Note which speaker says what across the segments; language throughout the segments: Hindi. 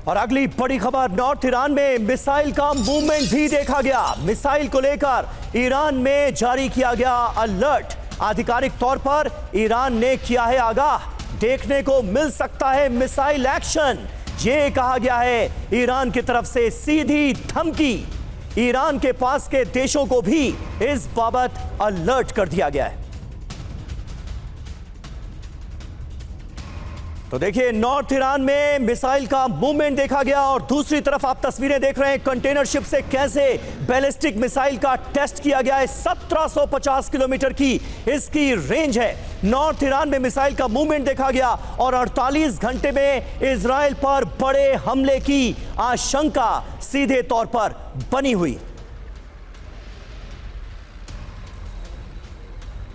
Speaker 1: और अगली बड़ी खबर, नॉर्थ ईरान में मिसाइल का मूवमेंट भी देखा गया। मिसाइल को लेकर ईरान में जारी किया गया अलर्ट। आधिकारिक तौर पर ईरान ने किया है आगाह, देखने को मिल सकता है मिसाइल एक्शन। ये कहा गया है ईरान की तरफ से सीधी धमकी। ईरान के पास के देशों को भी इस बाबत अलर्ट कर दिया गया है। तो देखिए, नॉर्थ ईरान में मिसाइल का मूवमेंट देखा गया और दूसरी तरफ आप तस्वीरें देख रहे हैं कंटेनर शिप से कैसे बैलिस्टिक मिसाइल का टेस्ट किया गया है। 1750 किलोमीटर की इसकी रेंज है। नॉर्थ ईरान में मिसाइल का मूवमेंट देखा गया और 48 घंटे में इजराइल पर बड़े हमले की आशंका सीधे तौर पर बनी हुई।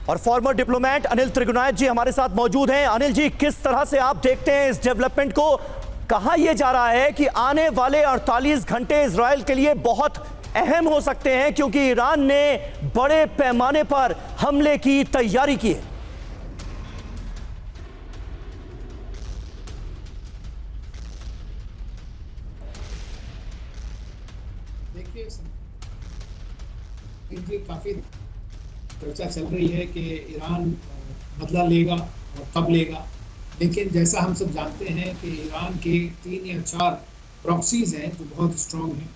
Speaker 1: और फॉर्मर डिप्लोमेट अनिल त्रिगुनायत जी हमारे साथ मौजूद हैं। अनिल जी, किस तरह से आप देखते हैं इस डेवलपमेंट को? कहा यह जा रहा है कि आने वाले 48 घंटे इजराइल के लिए बहुत अहम हो सकते हैं क्योंकि ईरान ने बड़े पैमाने पर हमले की तैयारी की है।
Speaker 2: देखिए, काफी चर्चा चल रही है कि ईरान बदला लेगा और कब लेगा, लेकिन जैसा हम सब जानते हैं कि ईरान के 3 या 4 प्रॉक्सीज हैं जो बहुत स्ट्रॉन्ग हैं,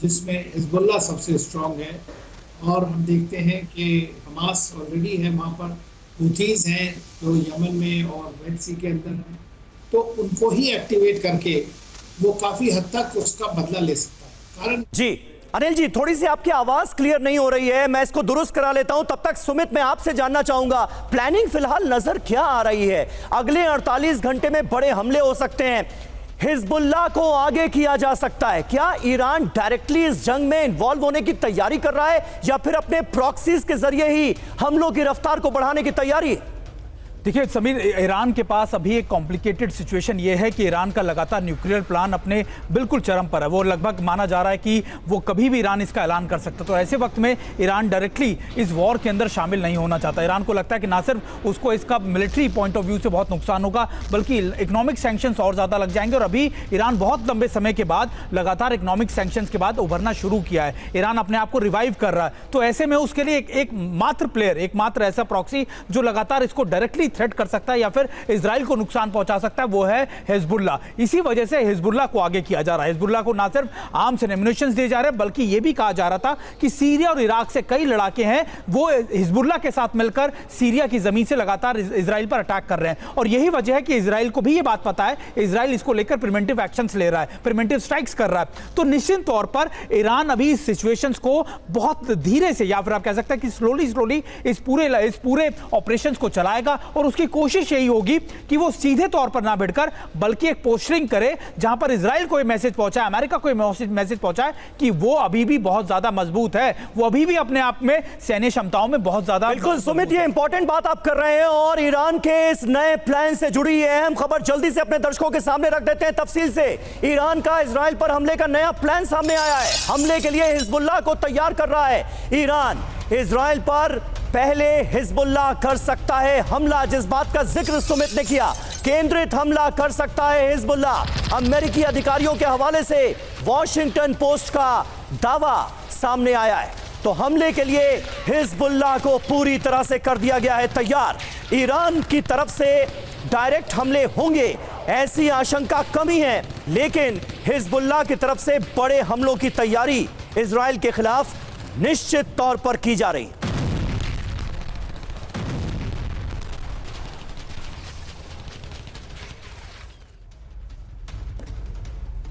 Speaker 2: जिसमें हिजबुल्लाह सबसे स्ट्रॉन्ग है। और हम देखते हैं कि हमास ऑलरेडी है वहाँ पर, हूथीज हैं जो यमन में और रेड सी के अंदर हैं, तो उनको ही एक्टिवेट करके वो काफ़ी हद तक उसका बदला ले सकता है। कारण
Speaker 1: जी अनिल जी, थोड़ी सी आपकी आवाज क्लियर नहीं हो रही है, मैं इसको दुरुस्त करा लेता हूं। तब तक सुमित, मैं आपसे जानना चाहूंगा, प्लानिंग फिलहाल नजर क्या आ रही है? अगले 48 घंटे में बड़े हमले हो सकते हैं, हिजबुल्लाह को आगे किया जा सकता है। क्या ईरान डायरेक्टली इस जंग में इन्वॉल्व होने की तैयारी कर रहा है या फिर अपने प्रॉक्सीज के जरिए ही हमलों की रफ्तार को बढ़ाने की तैयारी है?
Speaker 3: देखिए समीर, ईरान के पास अभी एक कॉम्प्लिकेटेड सिचुएशन ये है कि ईरान का लगातार न्यूक्लियर प्लान अपने बिल्कुल चरम पर है। वो लगभग माना जा रहा है कि वो कभी भी ईरान इसका ऐलान कर सकता है। तो ऐसे वक्त में ईरान डायरेक्टली इस वॉर के अंदर शामिल नहीं होना चाहता। ईरान को लगता है कि ना सिर्फ उसको इसका मिलिट्री पॉइंट ऑफ व्यू से बहुत नुकसान होगा, बल्कि इकोनॉमिक सैंक्शंस और ज़्यादा लग जाएंगे। और अभी ईरान बहुत लंबे समय के बाद लगातार इकोनॉमिक सैंक्शंस के बाद उभरना शुरू किया है। ईरान अपने आप को रिवाइव कर रहा है। तो ऐसे में उसके लिए एक मात्र प्लेयर, एक मात्र ऐसा प्रॉक्सी जो लगातार इसको डायरेक्टली थ्रेट कर सकता है या फिर इजराइल को नुकसान पहुंचा सकता है, वो है हिजबुल्लाह। इसी वजह से हिजबुल्लाह को आगे किया जा रहा है। हिजबुल्लाह को ना सिर्फ आर्म्स एंड एम्युनिशंस दिए जा रहे हैं, बल्कि यह भी कहा जा रहा था कि सीरिया और इराक से कई लड़ाके हैं वो हिजबुल्लाह के साथ मिलकर सीरिया की जमीन से लगातार इजराइल पर अटैक कर रहे हैं। और यही वजह है कि इजराइल को भी यह बात पता है, इजराइल इसको लेकर प्रिवेंटिव एक्शंस ले रहा है, प्रिवेंटिव स्ट्राइक्स कर रहा है। तो निश्चित तौर पर ईरान अभी इस सिचुएशंस को बहुत धीरे से, या फिर आप कह सकते हैं कि स्लोली इस पूरे ऑपरेशंस को चलाएगा। और उसकी कोशिश यही होगी कि वो सीधे तौर पर ना भिड़कर बल्कि एक पोस्टरिंग करे जहां पर इजराइल को मैसेज पहुंचाए, अमेरिका को मैसेज पहुंचाए कि वो अभी भी बहुत ज्यादा मजबूत है, वो अभी भी अपने आप में सैन्य क्षमताओं में बहुत ज्यादा।
Speaker 1: बिल्कुल सुमित, ये इंपॉर्टेंट बात आप कर रहे हैं और ईरान के इस नए प्लान से जुड़ी अहम खबर जल्दी से अपने दर्शकों के सामने रख देते हैं तफसील से। ईरान का इजराइल पर हमले का नया प्लान सामने आया है। हमले के लिए हिजबुल्लाह को तैयार कर रहा है ईरान। इजराइल पर पहले हिजबुल्लाह कर सकता है हमला, जिस बात का जिक्र सुमित ने किया, केंद्रित हमला कर सकता है हिजबुल्लाह। अमेरिकी अधिकारियों के हवाले से वॉशिंगटन पोस्ट का दावा सामने आया है। तो हमले के लिए हिजबुल्लाह को पूरी तरह से कर दिया गया है तैयार। ईरान की तरफ से डायरेक्ट हमले होंगे ऐसी आशंका कमी है, लेकिन हिजबुल्लाह की तरफ से बड़े हमलों की तैयारी इजराइल के खिलाफ निश्चित तौर पर की जा रही।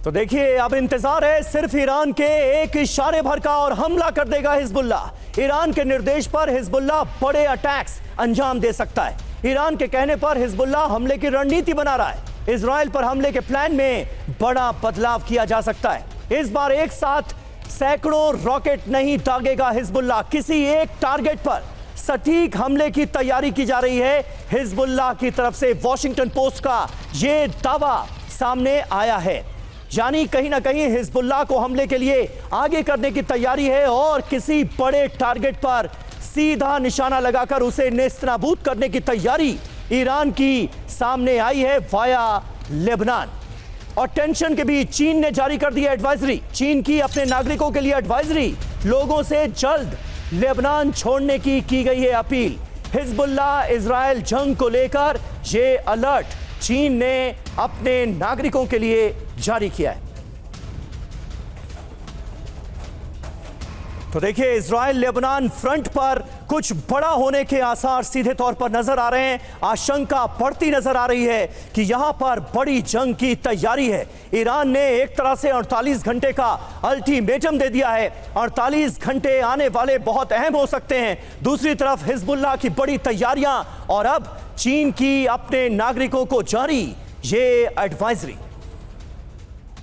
Speaker 1: तो देखिए, अब इंतजार है सिर्फ ईरान के एक इशारे भर का और हमला कर देगा हिजबुल्लाह। ईरान के निर्देश पर हिजबुल्लाह बड़े अटैक्स अंजाम दे सकता है। ईरान के कहने पर हिजबुल्लाह हमले की रणनीति बना रहा है। इजराइल पर हमले के प्लान में बड़ा बदलाव किया जा सकता है। इस बार एक साथ सैकड़ों रॉकेट नहीं दागेगा हिजबुल्लाह, किसी एक टारगेट पर सटीक हमले की तैयारी की जा रही है हिजबुल्लाह की तरफ से। वॉशिंगटन पोस्ट का यह दावा सामने आया है, यानी कहीं ना कहीं हिजबुल्लाह को हमले के लिए आगे करने की तैयारी है और किसी बड़े टारगेट पर सीधा निशाना लगाकर उसे नेस्तनाबूद करने की तैयारी ईरान की सामने आई है वाया लेबनान। और टेंशन के बीच चीन ने जारी कर दी एडवाइजरी। चीन की अपने नागरिकों के लिए एडवाइजरी, लोगों से जल्द लेबनान छोड़ने की गई है अपील। हिजबुल्लाह इजराइल जंग को लेकर ये अलर्ट चीन ने अपने नागरिकों के लिए जारी किया है। तो देखिए, इजराइल लेबनान फ्रंट पर कुछ बड़ा होने के आसार सीधे तौर पर नजर आ रहे हैं। आशंका बढ़ती नजर आ रही है कि यहां पर बड़ी जंग की तैयारी है। ईरान ने एक तरह से 48 घंटे का अल्टीमेटम दे दिया है। 48 घंटे आने वाले बहुत अहम हो सकते हैं। दूसरी तरफ हिजबुल्लाह की बड़ी तैयारियां और अब चीन की अपने नागरिकों को जारी ये एडवाइजरी।